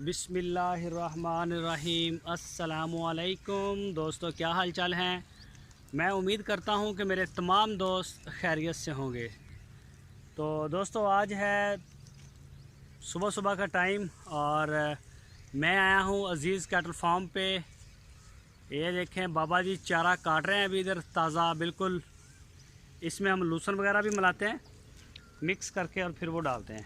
बिस्मिल्लाहिर्रहमानिर्रहीम। अस्सलामुअलैकुम दोस्तों, क्या हाल चाल हैं। मैं उम्मीद करता हूं कि मेरे तमाम दोस्त खैरियत से होंगे। तो दोस्तों, आज है सुबह सुबह का टाइम और मैं आया हूं अज़ीज़ कैटल फार्म पे। ये देखें, बाबा जी चारा काट रहे हैं अभी इधर ताज़ा बिल्कुल। इसमें हम लूसन वगैरह भी मिलाते हैं मिक्स करके और फिर वो डालते हैं।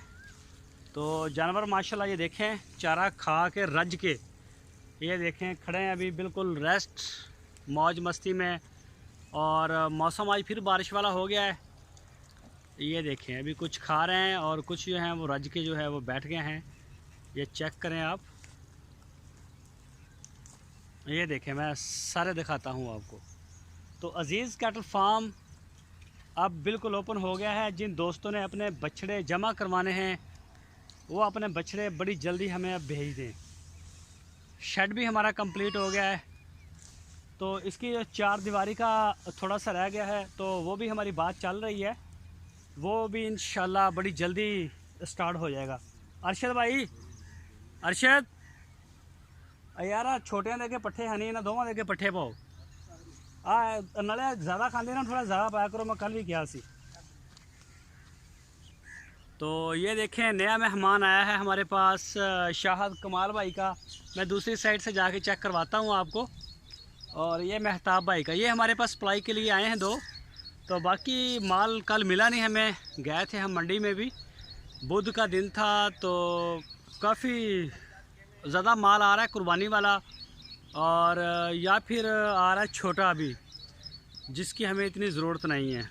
तो जानवर माशाल्लाह ये देखें चारा खा के रज के, ये देखें खड़े हैं अभी बिल्कुल रेस्ट मौज मस्ती में। और मौसम आज फिर बारिश वाला हो गया है। ये देखें अभी कुछ खा रहे हैं और कुछ जो हैं वो रज के जो है वो बैठ गए हैं। ये चेक करें आप, ये देखें, मैं सारे दिखाता हूँ आपको। तो अज़ीज़ कैटल फार्म अब बिल्कुल ओपन हो गया है। जिन दोस्तों ने अपने बछड़े जमा करवाने हैं वो अपने बछड़े बड़ी जल्दी हमें अब भेज दें। शेड भी हमारा कंप्लीट हो गया है। तो इसकी जो चार दीवारी का थोड़ा सा रह गया है, तो वो भी हमारी बात चल रही है। वो भी इंशाल्लाह बड़ी जल्दी स्टार्ट हो जाएगा। अरशद भाई, अरशद यार छोटे देखे पट्ठे है नहीं ना, दोवां देखे पट्ठे पाओ नाले ज़्यादा खाते ना, थोड़ा ज़्यादा पाया करो। मैं कल भी किया सी। तो ये देखें नया मेहमान आया है हमारे पास, शाहद कमाल भाई का। मैं दूसरी साइड से जाके चेक करवाता हूँ आपको। और ये महताब भाई का, ये हमारे पास सप्लाई के लिए आए हैं दो। तो बाकी माल कल मिला नहीं हमें, गए थे हम मंडी में भी, बुध का दिन था। तो काफ़ी ज़्यादा माल आ रहा है कुर्बानी वाला, और या फिर आ रहा है छोटा भी जिसकी हमें इतनी ज़रूरत नहीं है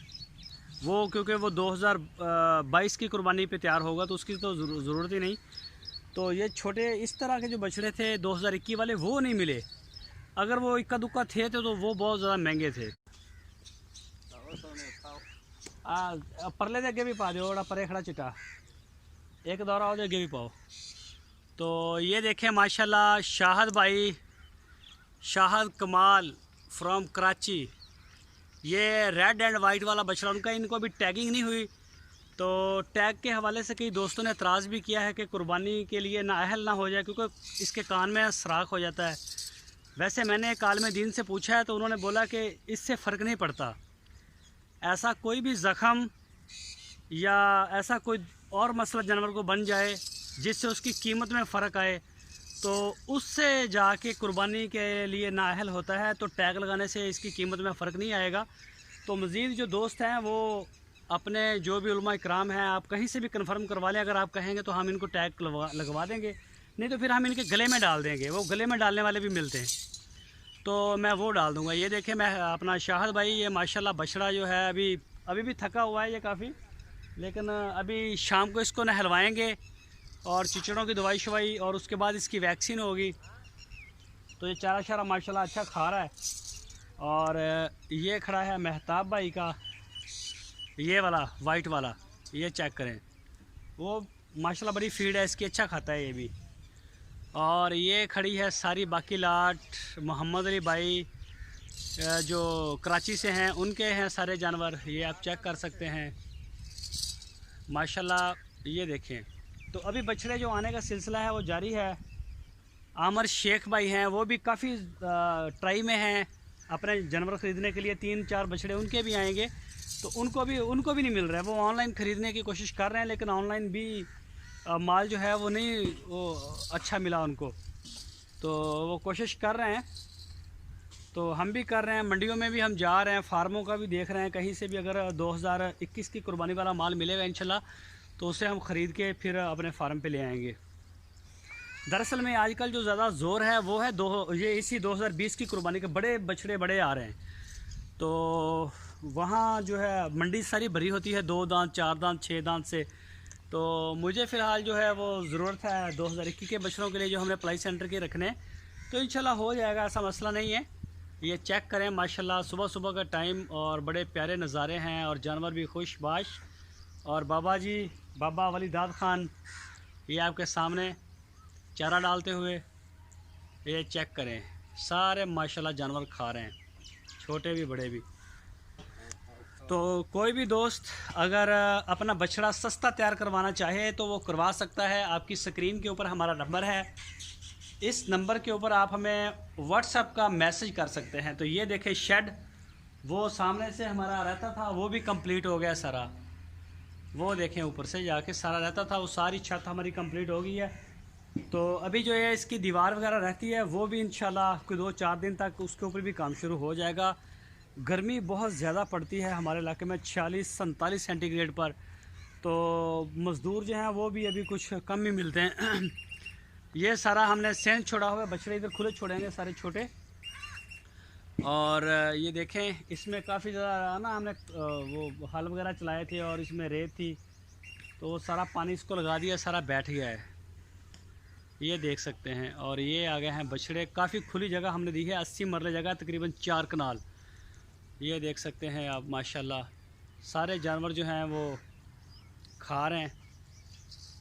वो, क्योंकि वो 2022 की कुर्बानी पे तैयार होगा तो उसकी तो ज़रूरत ही नहीं। तो ये छोटे इस तरह के जो बछड़े थे 2021 वाले वो नहीं मिले। अगर वो इक्का दुक्का थे तो वो बहुत ज़्यादा महंगे थे। परले दे अगे भी पा दो, परे खड़ा चिटा एक दौरा हो अगे भी पाओ। तो ये देखें माशाल्लाह शाहद भाई, शाहद कमाल फ्रॉम कराची, ये रेड एंड वाइट वाला बछड़ा उनका। इनको अभी टैगिंग नहीं हुई, तो टैग के हवाले से कई दोस्तों ने एतराज़ भी किया है कि कुर्बानी के लिए नाअहल ना हो जाए, क्योंकि इसके कान में सराख हो जाता है। वैसे मैंने कालम दीन से पूछा है तो उन्होंने बोला कि इससे फ़र्क नहीं पड़ता। ऐसा कोई भी ज़ख़म या ऐसा कोई और मसला जानवर को बन जाए जिससे उसकी कीमत में फ़र्क आए, तो उससे जाके कुर्बानी के लिए नाअहल होता है। तो टैग लगाने से इसकी कीमत में फ़र्क नहीं आएगा। तो मज़ीद जो दोस्त हैं वो अपने जो भी उलमा इकराम हैं, आप कहीं से भी कन्फर्म करवा लें। अगर आप कहेंगे तो हम इनको टैग लगवा देंगे, नहीं तो फिर हम इनके गले में डाल देंगे। वो गले में डालने वाले भी मिलते हैं, तो मैं वो डाल दूँगा। ये देखें मैं अपना शाहद भाई, ये माशाल्लाह बछड़ा जो है अभी भी थका हुआ है ये काफ़ी, लेकिन अभी शाम को इसको नहलवाएँगे और चिचड़ों की दवाई शवाई, और उसके बाद इसकी वैक्सीन होगी। तो ये चारा शारा माशाल्लाह अच्छा खा रहा है। और ये खड़ा है महताब भाई का, ये वाला वाइट वाला, ये चेक करें, वो माशाल्लाह बड़ी फीड है इसकी, अच्छा खाता है ये भी। और ये खड़ी है सारी बाकी लाट, मोहम्मद अली भाई जो कराची से हैं, उनके हैं सारे जानवर, ये आप चेक कर सकते हैं माशाल्लाह। ये देखें, तो अभी बछड़े जो आने का सिलसिला है वो जारी है। आमर शेख भाई हैं, वो भी काफ़ी ट्राई में हैं अपने जानवर ख़रीदने के लिए। 3-4 बछड़े उनके भी आएंगे, तो उनको भी नहीं मिल रहा है। वो ऑनलाइन ख़रीदने की कोशिश कर रहे हैं, लेकिन ऑनलाइन भी माल जो है वो नहीं वो अच्छा मिला उनको, तो वो कोशिश कर रहे हैं। तो हम भी कर रहे हैं, मंडियों में भी हम जा रहे हैं, फार्मों का भी देख रहे हैं। कहीं से भी अगर 2021 की कुर्बानी वाला माल मिलेगा इंशाल्लाह, तो उसे हम ख़रीद के फिर अपने फार्म पे ले आएंगे। दरअसल में आजकल जो ज़्यादा ज़ोर है वो है ये इसी 2020 की कुर्बानी के बड़े बछड़े बड़े आ रहे हैं। तो वहाँ जो है मंडी सारी भरी होती है 2 दांत 4 दांत 6 दांत से। तो मुझे फ़िलहाल जो है वो ज़रूरत है 2021 के बछड़ों के लिए जो हमने अप्लाई सेंटर के रखने, तो इंशाल्लाह हो जाएगा, ऐसा मसला नहीं है। ये चेक करें माशाल्लाह, सुबह सुबह का टाइम और बड़े प्यारे नज़ारे हैं और जानवर भी खुशबाश। और बाबा जी, बाबा वलीदाद ख़ान, ये आपके सामने चारा डालते हुए, ये चेक करें, सारे माशाल्लाह जानवर खा रहे हैं, छोटे भी बड़े भी। तो कोई भी दोस्त अगर अपना बछड़ा सस्ता तैयार करवाना चाहे तो वो करवा सकता है। आपकी स्क्रीन के ऊपर हमारा नंबर है, इस नंबर के ऊपर आप हमें व्हाट्सएप का मैसेज कर सकते हैं। तो ये देखें शेड वो सामने से हमारा रहता था, वो भी कंप्लीट हो गया सारा। वो देखें ऊपर से जाके सारा रहता था, वो सारी छत हमारी कंप्लीट हो गई है। तो अभी जो है इसकी दीवार वगैरह रहती है वो भी इंशाल्लाह कोई 2-4 दिन तक उसके ऊपर भी काम शुरू हो जाएगा। गर्मी बहुत ज़्यादा पड़ती है हमारे इलाके में 46-47 सेंटीग्रेड पर, तो मज़दूर जो हैं वो भी अभी कुछ कम ही मिलते हैं। ये सारा हमने सेंस छोड़ा हुआ है, बछड़े इधर खुले छोड़ेंगे सारे छोटे। और ये देखें इसमें काफ़ी ज़्यादा ना हमने वो हल वगैरह चलाए थे और इसमें रेत थी, तो वो सारा पानी इसको लगा दिया, सारा बैठ गया है, ये देख सकते हैं। और ये आ गए हैं बछड़े, काफ़ी खुली जगह हमने दी है, 80 मरले जगह, तकरीबन 4 कनाल। ये देख सकते हैं आप माशाल्लाह सारे जानवर जो हैं वो खा रहे हैं।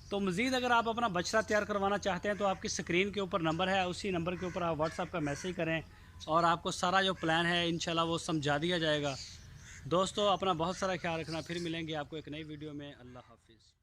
तो मज़ीद अगर आप अपना बछड़ा तैयार करवाना चाहते हैं तो आपकी स्क्रीन के ऊपर नंबर है, उसी नंबर के ऊपर आप व्हाट्सएप का मैसेज करें और आपको सारा जो प्लान है इंशाल्लाह वो समझा दिया जाएगा। दोस्तों अपना बहुत सारा ख्याल रखना, फिर मिलेंगे आपको एक नई वीडियो में। अल्लाह हाफिज़।